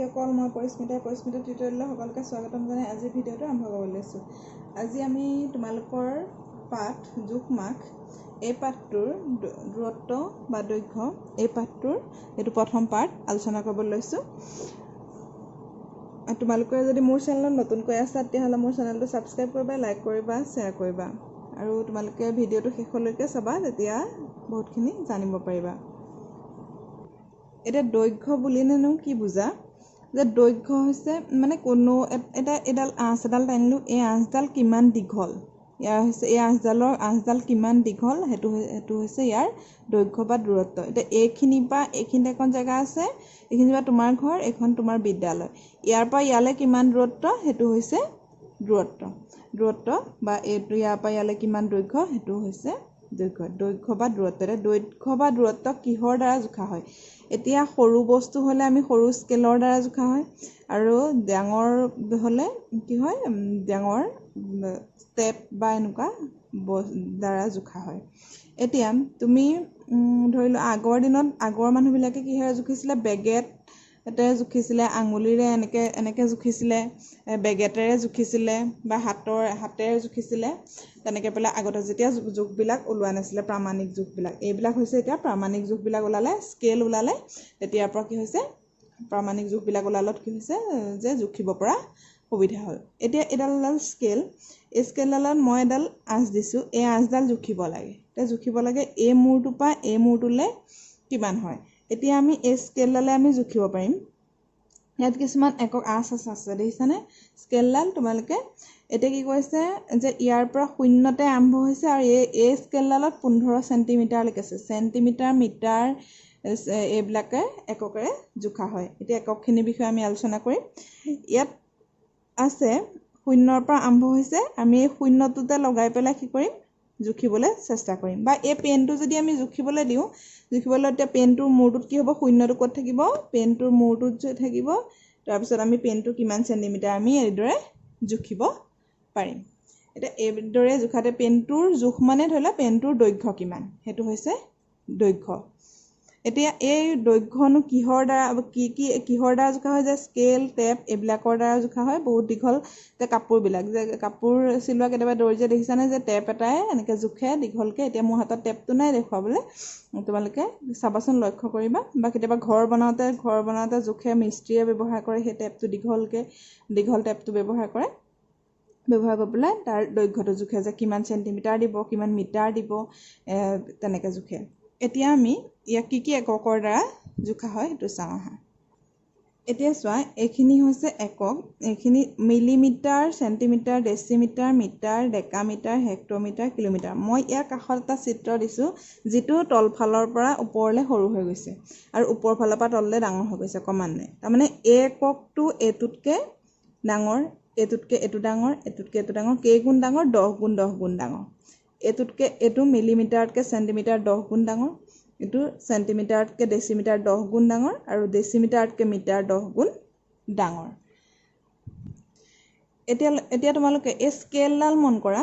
বন্ধুসকল, মই পৰিস্মিতা টিউটৰিয়েললৈ সকলোকে স্বাগতম জনাই আজিৰ ভিডিঅ'টো আৰম্ভ কৰিব লৈছোঁ। আজি আমি তোমালোকৰ পাঠ জোখ-মাখ এই পাঠটোৰ দূৰত্ব বা দৈৰ্ঘ্য এই পাঠটোৰ এইটো প্ৰথম পাঠ আলোচনা কৰিব লৈছোঁ। তোমালোকে যদি মোৰ চেনেলত নতুনকৈ আছা তেতিয়াহ'লে মোৰ চেনেলটো ছাবস্ক্ৰাইব কৰিবা, লাইক কৰিবা, শ্বেয়াৰ কৰিবা আৰু তোমালোকে ভিডিঅ'টো শেষলৈকে চাবা, তেতিয়া বহুতখিনি জানিব পাৰিবা। এতিয়া দৈৰ্ঘ্য বুলিলেনো কি বুজা? যে দৈৰ্ঘ্য হৈছে মানে কোনো এডাল আঁচ এডাল টানিলোঁ, এই আঁচডাল কিমান দীঘল, ইয়াৰ হৈছে এই আঁচডাল কিমান দীঘল, সেইটো হৈছে ইয়াৰ দৈৰ্ঘ্য বা দূৰত্ব। এতিয়া এইখিনিৰ পৰা এইখিনিত এখন জেগা আছে, এইখিনিৰ পৰা তোমাৰ ঘৰ, এইখন তোমাৰ বিদ্যালয়, ইয়াৰ পৰা ইয়ালৈ কিমান দূৰত্ব, সেইটো হৈছে দূৰত্ব বা এইটো ইয়াৰ পৰা ইয়ালৈ কিমান দৈৰ্ঘ্য, সেইটো হৈছে দৈৰ্ঘ্য বা দূৰত্ব। এতিয়া দৈৰ্ঘ্য বা দূৰত্ব কিহৰ দ্বাৰা জোখা হয়? এতিয়া সৰু বস্তু হ'লে আমি সৰু স্কেলৰ দ্বাৰা জোখা হয়, আৰু ডাঙৰ হ'লে কি হয়, ডাঙৰ ষ্টেপ বা এনেকুৱা দ্বাৰা জোখা হয়। এতিয়া তুমি ধৰি লোৱা আগৰ দিনত আগৰ মানুহবিলাকে কিহেৰে জুখিছিলে? বেগেটে জুখিছিলে, আঙুলিৰে এনেকৈ জুখিছিলে, বেগেটেৰে জুখিছিলে বা হাতেৰে জুখিছিলে। তেনেকৈ পেলাই আগতে যেতিয়া জোখবিলাক ওলোৱা নাছিলে, প্ৰামাণিক জোখবিলাক, এইবিলাক হৈছে এতিয়া প্ৰামাণিক জোখবিলাক ওলালে, স্কেল ওলালে, তেতিয়াৰ পৰা কি হৈছে প্ৰামাণিক জোখবিলাক ওলালত কি হৈছে যে জুখিব পৰা সুবিধা হ'ল। এতিয়া এডাল স্কেল, এই স্কেলডালত মই এডাল আঁচ দিছোঁ, এই আঁচডাল জুখিব লাগে। এতিয়া জুখিব লাগে এই মূৰটোৰ পৰা এই মূৰটোলৈ কিমান হয়। এতিয়া আমি এই স্কেলডালে আমি জুখিব পাৰিম। ইয়াত কিছুমান একক আঁচ আছে দেখিছানে? স্কেলডাল তোমালোকে এতিয়া কি কৈছে যে ইয়াৰ পৰা শূন্যতে আৰম্ভ হৈছে, আৰু এই স্কেলডালত 15 চেণ্টিমিটাৰলৈকে আছে। চেণ্টিমিটাৰ, মিটাৰ এইবিলাকে এককেৰে জোখা হয়। এতিয়া এককখিনিৰ বিষয়ে আমি আলোচনা কৰিম। ইয়াত আছে শূন্যৰ পৰা আৰম্ভ হৈছে, আমি এই শূন্যটোতে লগাই পেলাই কি কৰিম, জুখিবলৈ চেষ্টা কৰিম। বা এই পেনটো যদি আমি জুখিবলৈ দিওঁ, এতিয়া পেনটোৰ মূৰটোত কি হ'ব, শূন্যটো ক'ত থাকিব, পেনটোৰ মূৰটোত থাকিব। তাৰপিছত আমি পেনটো কিমান চেণ্টিমিটাৰ আমি এইদৰে জুখিব পাৰিম। এতিয়া এইদৰে জোখাতে পেনটোৰ জোখ মানে ধৰি লোৱা পেনটোৰ দৈৰ্ঘ্য কিমান, সেইটো হৈছে দৈৰ্ঘ্য। এতিয়া এই দৈৰ্ঘ্যনো কিহৰ দ্বাৰা জোখা হয়? যে স্কেল, টেপ এইবিলাকৰ দ্বাৰা জোখা হয়। বহুত দীঘল যে কাপোৰবিলাক, যে কাপোৰ চিলোৱা কেতিয়াবা দৰ্জীয়ে দেখিছানে যে টেপ এটাই এনেকৈ জোখে দীঘলকৈ। এতিয়া মোৰ হাতত টেপটো নাই দেখুৱাবলৈ, তোমালোকে চাবাচোন, লক্ষ্য কৰিবা। বা কেতিয়াবা ঘৰ বনাওঁতে জোখে, মিস্ত্ৰীয়ে ব্যৱহাৰ কৰে সেই টেপটো, দীঘল টেপটো ব্যৱহাৰ কৰি পেলাই তাৰ দৈৰ্ঘ্যটো জোখে, যে কিমান চেণ্টিমিটাৰ দিব, কিমান মিটাৰ দিব, তেনেকৈ জোখে। এতিয়া আমি ইয়াক কি এককৰ দ্বাৰা জোখা হয় সেইটো চাওঁ আহা। এতিয়া চোৱা, এইখিনি হৈছে একক, এইখিনি মিলিমিটাৰ, চেণ্টিমিটাৰ, ডেচিমিটাৰ, মিটাৰ, ডেকামিটাৰ, হেক্টমিটাৰ, কিলোমিটাৰ। মই ইয়াৰ কাষত এটা চিত্ৰ দিছোঁ, যিটো তলফালৰ পৰা ওপৰলৈ সৰু হৈ গৈছে আৰু ওপৰ ফালৰ পৰা তললৈ ডাঙৰ হৈ গৈছে ক্ৰমান্বয়ে। তাৰমানে এই এককটো এইটোতকৈ ডাঙৰ, এইটোতকৈ এইটো ডাঙৰ, এইটোতকৈ এইটো ডাঙৰ, কেইগুণ ডাঙৰ? 10 গুণ 10 গুণ ডাঙৰ। এইটো মিলিমিটাৰতকৈ চেণ্টিমিটাৰ 10 গুণ ডাঙৰ, এইটো চেণ্টিমিটাৰতকৈ ডেচিমিটাৰ 10 গুণ ডাঙৰ, আৰু ডেচিমিটাৰতকৈ মিটাৰ 10 গুণ ডাঙৰ। এতিয়া তোমালোকে এই স্কেলডাল মন কৰা,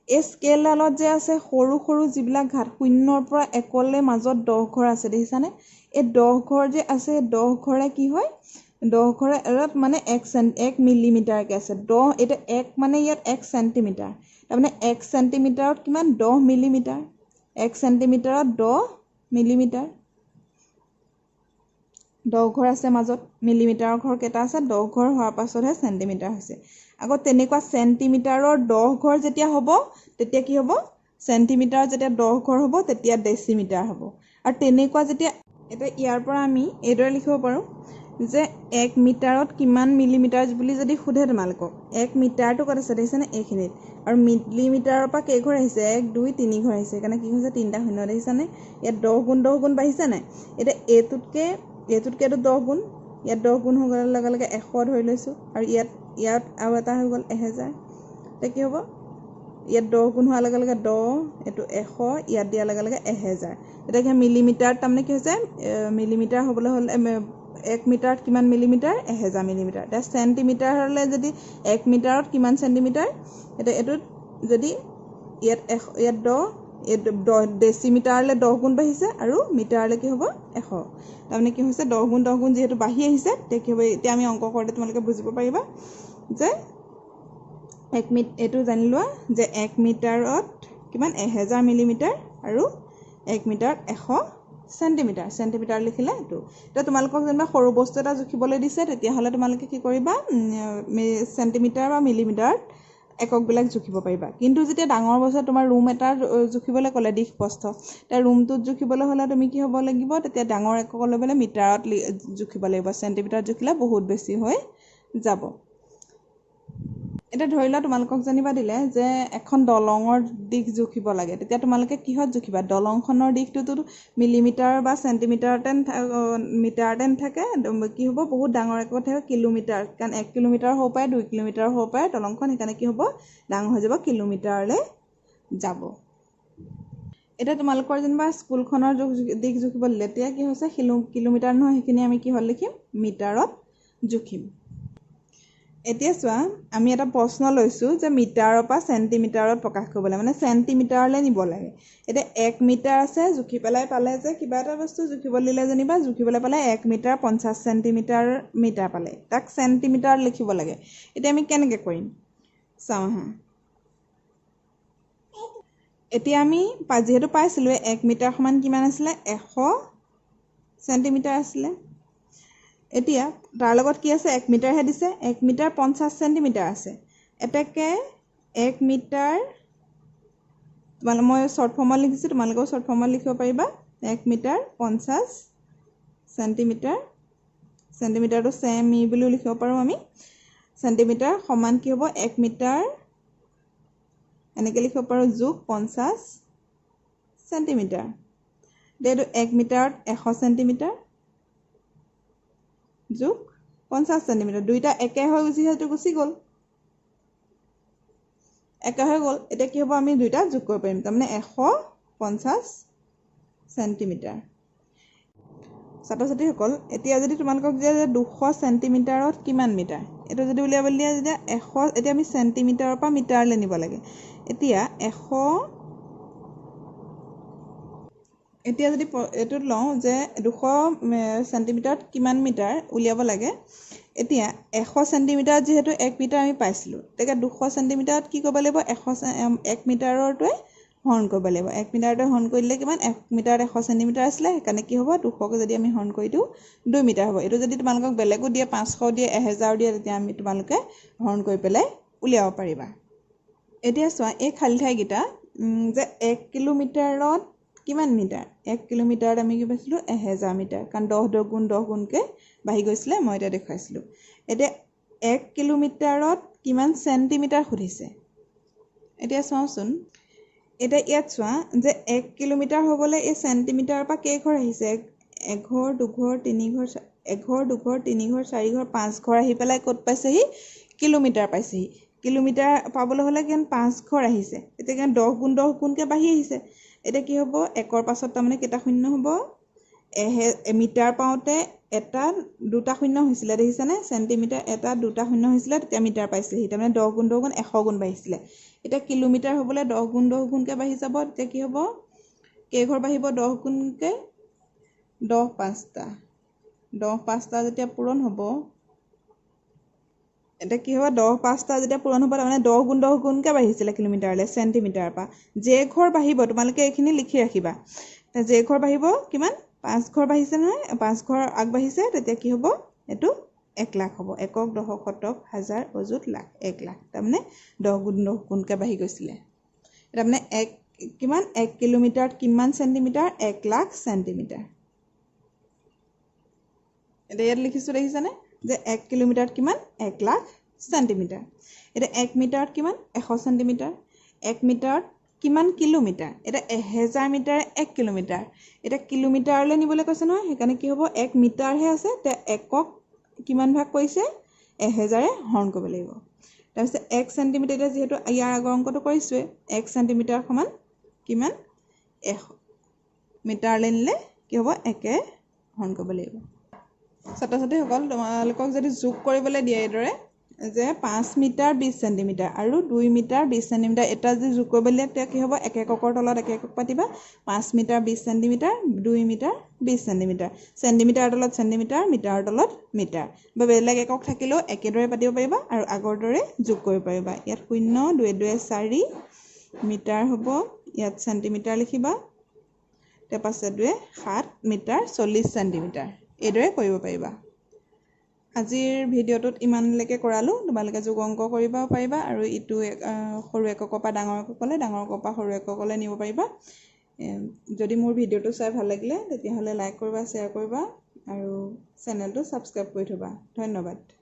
এই স্কেলডালত যে আছে সৰু সৰু যিবিলাক ঘাট, শূন্যৰ পৰা একলৈ মাজত 10 ঘৰ আছে দেখিছানে? এই 10 ঘৰ যে আছে, 10 ঘৰে কি হয়, 10 ঘৰে মানে 1 মিলিমিটাৰকৈ আছে। 10 এতিয়া 1 মানে ইয়াত 1 চেণ্টিমিটাৰ, তাৰমানে 1 চেণ্টিমিটাৰত কিমান? 10 মিলিমিটাৰ। 1 চেণ্টিমিটাৰত 10 মিলিমিটাৰ। 10 ঘৰ আছে মাজত, মিলিমিটাৰৰ ঘৰ কেইটা আছে? 10 ঘৰ হোৱাৰ পাছতহে চেণ্টিমিটাৰ হৈছে। আকৌ তেনেকুৱা চেণ্টিমিটাৰৰ 10 ঘৰ যেতিয়া হ'ব, তেতিয়া কি হ'ব? চেণ্টিমিটাৰত যেতিয়া 10 ঘৰ হ'ব, তেতিয়া ডেচিমিটাৰ হ'ব। আৰু তেনেকুৱা যেতিয়া, এতিয়া ইয়াৰ পৰা আমি এইদৰে লিখিব পাৰোঁ যে 1 মিটাৰত কিমান মিলিমিটাৰ বুলি যদি সোধে তোমালোকক, 1 মিটাৰটো ক'ত আছে দেখিছেনে? এইখিনিত। আৰু মিলিমিটাৰৰ পৰা কেইঘৰ আহিছে? 1, 2, 3 ঘৰ আহিছে। সেইকাৰণে কি হৈছে? 3টা শূন্য দেখিছানে? ইয়াত 10 গুণ বাঢ়িছে নাই? এতিয়া এইটোতকৈ এইটো 10 গুণ, ইয়াত 10 গুণ হৈ গ'লে লগে লগে 100 ধৰি লৈছোঁ, আৰু ইয়াত আৰু এটা হৈ গ'ল 1000। এতিয়া কি হ'ব? ইয়াত 10 গুণ হোৱাৰ লগে লগে 10, এইটো 100, ইয়াত দিয়াৰ লগে লগে 1000। এতিয়া মিলিমিটাৰত তাৰমানে কি হৈছে? মিলিমিটাৰ হ'বলৈ হ'লে 1 মিটাৰত কিমান মিলিমিটাৰ? 1000 মিলিমিটাৰ। এতিয়া চেণ্টিমিটাৰ হ'লে যদি 1 মিটাৰত কিমান চেণ্টিমিটাৰ? এতিয়া এইটোত যদি ইয়াত 10, এই ডেচিমিটাৰলৈ 10 গুণ বাঢ়িছে আৰু মিটাৰলৈ কি হ'ব 100 তাৰমানে কি হৈছে 10 গুণ যিহেতু বাঢ়ি আহিছে তেতিয়া কি হ'ব এতিয়া আমি অংক কৰোঁতে তোমালোকে বুজিব পাৰিবা যে এইটো জানি লোৱা যে 1 মিটাৰত কিমান 1000 মিলিমিটাৰ আৰু 1 মিটাৰত 100 চেণ্টিমিটাৰ লিখিলে এইটো এতিয়া তোমালোকক যেনিবা সৰু বস্তু এটা জুখিবলৈ দিছে তেতিয়াহ'লে তোমালোকে কি কৰিবা চেণ্টিমিটাৰ বা মিলিমিটাৰত এককবিলাক জুখিব পাৰিবা কিন্তু যেতিয়া ডাঙৰ বস্তু তোমাৰ ৰুম এটা জুখিবলৈ ক'লে দিশ প্ৰস্থ তেতিয়া ৰুমটোত জুখিবলৈ হ'লে তুমি কি হ'ব লাগিব তেতিয়া ডাঙৰ একক ল'বলৈ মিটাৰত জুখিব লাগিব চেণ্টিমিটাৰত জুখিলে বহুত বেছি হৈ যাব এটা ধৰি লোৱা তোমালোকক জানিবা দিলে যে এখন দলঙৰ দিশ জুখিব লাগে তেতিয়া তোমালোকে কিহত জুখিবা দলংখনৰ দিশটোতো মিলিমিটাৰ বা চেণ্টিমিটাৰতে মিটাৰতে থাকে কি হ'ব বহুত ডাঙৰ একত থাকে কিলোমিটাৰ কাৰণ 1 কিলোমিটাৰ হ'ব পাৰে 2 কিলোমিটাৰ হ'ব পাৰে দলংখন সেইকাৰণে কি হ'ব ডাঙৰ হৈ যাব কিলোমিটাৰলৈ যাব এতিয়া তোমালোকৰ যেনিবা স্কুলখনৰ দিশ জুখিব দিলে তেতিয়া কি হৈছে কিলোমিটাৰ নহয় সেইখিনি আমি কিহত লিখিম মিটাৰত জুখিম এতিয়া চোৱা আমি এটা প্ৰশ্ন লৈছোঁ যে মিটাৰৰ পৰা চেণ্টিমিটাৰত প্ৰকাশ কৰিবলৈ মানে চেণ্টিমিটাৰলৈ নিব লাগে এতিয়া 1 মিটাৰ আছে জুখি পেলাই পালে যে কিবা এটা বস্তু জুখিবলৈ দিলে যেনিবা জুখিবলৈ পালে 1 মিটাৰ 50 চেণ্টিমিটাৰ পালে তাক চেণ্টিমিটাৰত লিখিব লাগে এতিয়া আমি কেনেকৈ কৰিম চাওঁ হা এতিয়া আমি যিহেতু পাইছিলোঁ 1 মিটাৰ সমান কিমান আছিলে 100 চেণ্টিমিটাৰ আছিলে এতিয়া তাৰ লগত কি আছে 1 মিটাৰহে দিছে 1 মিটাৰ 50 চেণ্টিমিটাৰ আছে এতেকে 1 মিটাৰ মই শ্বৰ্ট ফৰ্মত লিখিছোঁ তোমালোকেও শ্বৰ্ট ফৰ্মত লিখিব পাৰিবা 1 মিটাৰ 50 চেণ্টিমিটাৰটো চেমি বুলিও লিখিব পাৰোঁ আমি চেণ্টিমিটাৰ সমান কি হ'ব 1 মিটাৰ এনেকৈ লিখিব পাৰোঁ যোগ 50 চেণ্টিমিটাৰ এইটো 1 মিটাৰত 100 চেণ্টিমিটাৰ যোগ 50 চেণ্টিমিটাৰ দুইটা একে হৈ যিহেতু গুচি গ'ল একে হৈ গ'ল এতিয়া কি হ'ব আমি দুইটা যোগ কৰিব পাৰিম তাৰমানে 150 চেণ্টিমিটাৰ ছাত্ৰ ছাত্ৰীসকল এতিয়া যদি তোমালোকক দিয়ে যে 200 চেণ্টিমিটাৰত কিমান মিটাৰ এইটো যদি উলিয়াবলৈ দিয়ে যেতিয়া 100 এতিয়া আমি চেণ্টিমিটাৰৰ পৰা মিটাৰলৈ নিব লাগে এতিয়া 100 এতিয়া যদি এইটোত লওঁ যে 200 চেণ্টিমিটাৰত কিমান মিটাৰ উলিয়াব লাগে এতিয়া 100 চেণ্টিমিটাৰত যিহেতু 1 মিটাৰ আমি পাইছিলোঁ তেতিয়া 200 চেণ্টিমিটাৰত কি কৰিব লাগিব 1 মিটাৰৰটোৱে হৰণ কৰিব লাগিব 1 মিটাৰটোৱে হৰণ কৰি দিলে কিমান 1 মিটাৰত 100 চেণ্টিমিটাৰ আছিলে সেইকাৰণে কি হ'ব 200ক যদি আমি হৰণ কৰি দিওঁ 2 মিটাৰ হ'ব এইটো যদি তোমালোকক বেলেগো দিয়ে 500 দিয়ে 1000 দিয়ে তেতিয়া আমি তোমালোকে হৰণ কৰি পেলাই উলিয়াব পাৰিবা এতিয়া চোৱা এই খালী ঠাইকেইটা যে 1 কিলোমিটাৰত কিমান মিটাৰ 1 কিলোমিটাৰত আমি কি পাইছিলোঁ 1000 মিটাৰ কাৰণ 10 গুণকৈ বাঢ়ি গৈছিলে মই এতিয়া দেখুৱাইছিলোঁ এতিয়া 1 কিলোমিটাৰত কিমান চেণ্টিমিটাৰ সুধিছে এতিয়া চাওঁচোন এতিয়া ইয়াত চোৱা যে 1 কিলোমিটাৰ হ'বলৈ এই চেণ্টিমিটাৰৰ পৰা কেইঘৰ আহিছে 1 ঘৰ 2 ঘৰ 3 ঘৰ 1 ঘৰ 2 ঘৰ 3 ঘৰ 4 ঘৰ 5 ঘৰ আহি পেলাই ক'ত পাইছেহি কিলোমিটাৰ পাইছেহি কিলোমিটাৰ পাবলৈ হ'লে কিমান 5 ঘৰ আহিছে এতিয়া কিমান 10 গুণকৈ বাঢ়ি আহিছে এতিয়া কি হ'ব 1ৰ পাছত তাৰমানে কেইটা শূন্য হ'ব মিটাৰ পাওঁতে এটা দুটা শূন্য হৈছিলে দেখিছেনে চেণ্টিমিটাৰ এটা দুটা শূন্য হৈছিলে তেতিয়া মিটাৰ পাইছিলেহি তাৰমানে 10 গুণ 100 গুণ বাঢ়িছিলে এতিয়া কিলোমিটাৰ হ'বলৈ 10 গুণকৈ বাঢ়ি যাব তেতিয়া কি হ'ব কেইঘৰ বাঢ়িব 10 গুণকৈ 10 5টা যেতিয়া পূৰণ হ'ব এতিয়া কি হ'ব 10 5টা যেতিয়া পূৰণ হ'ব তাৰমানে 10 গুণকৈ বাঢ়িছিলে কিলোমিটাৰলৈ চেণ্টিমিটাৰৰ পৰা যে ঘৰ বাঢ়িব তোমালোকে এইখিনি লিখি ৰাখিবা যে ঘৰ বাঢ়িব কিমান 5 ঘৰ বাঢ়িছে নহয় 5 ঘৰ আগবাঢ়িছে তেতিয়া কি হ'ব এইটো 1 লাখ হ'ব একক দশক শতক হাজাৰ অযুত লাখ 1 লাখ তাৰমানে 10 গুণকৈ বাঢ়ি গৈছিলে তাৰমানে কিমান 1 কিলোমিটাৰত কিমান চেণ্টিমিটাৰ 1 লাখ চেণ্টিমিটাৰ এতিয়া ইয়াত লিখিছোঁ দেখিছানে যে 1 কিলোমিটাৰত কিমান 1 লাখ চেণ্টিমিটাৰ এতিয়া 1 মিটাৰত কিমান 100 চেণ্টিমিটাৰ 1 মিটাৰত কিমান কিলোমিটাৰ এতিয়া 1000 মিটাৰ 1 কিলোমিটাৰ এতিয়া কিলোমিটাৰলৈ নিবলৈ কৈছে নহয় সেইকাৰণে কি হ'ব 1 মিটাৰহে আছে এতিয়া একক কিমান ভাগ কৰিছে 1000ৰে হৰণ কৰিব লাগিব তাৰপিছত 1 চেণ্টিমিটাৰ এতিয়া যিহেতু ইয়াৰ আগৰ অংকটো কৰিছোঁৱে 1 চেণ্টিমিটাৰ সমান কিমান 100 মিটাৰলৈ নিলে কি হ'ব 1ৰে হৰণ কৰিব লাগিব ছাত্ৰ ছাত্ৰীসকল তোমালোকক যদি যোগ কৰিবলৈ দিয়ে এইদৰে যে 5 মিটাৰ 20 চেণ্টিমিটাৰ আৰু 2 মিটাৰ 20 চেণ্টিমিটাৰ এটা যদি যোগ কৰিব দিয়ে তেতিয়া কি হ'ব এক এককৰ তলত এক একক পাতিবা 5 metre 20 centimetre 2 metre 20 centimetre centimetre তলত চেণ্টিমিটাৰ মিটাৰৰ তলত মিটাৰ বা বেলেগ একক থাকিলেও একেদৰে পাতিব পাৰিবা আৰু আগৰ দৰে যোগ কৰিব পাৰিবা ইয়াত 0 2 2 4 মিটাৰ হ'ব ইয়াত চেণ্টিমিটাৰ লিখিবা তাৰপাছত 2 7 মিটাৰ 40 চেণ্টিমিটাৰ এইদৰে কৰিব পাৰিবা আজিৰ ভিডিঅ'টোত ইমানলৈকে কৰালো তোমালোকে যোগ অংক কৰিব পাৰিবা আৰু ইটো সৰু এককৰ পৰা ডাঙৰ এককলৈ ডাঙৰ একৰ পৰা সৰু এককলৈ নিব পাৰিবা যদি মোৰ ভিডিঅ'টো চাই ভাল লাগিলে তেতিয়াহ'লে লাইক কৰিবা শ্বেয়াৰ কৰিবা আৰু চেনেলটো ছাবস্ক্ৰাইব কৰি থবা ধন্যবাদ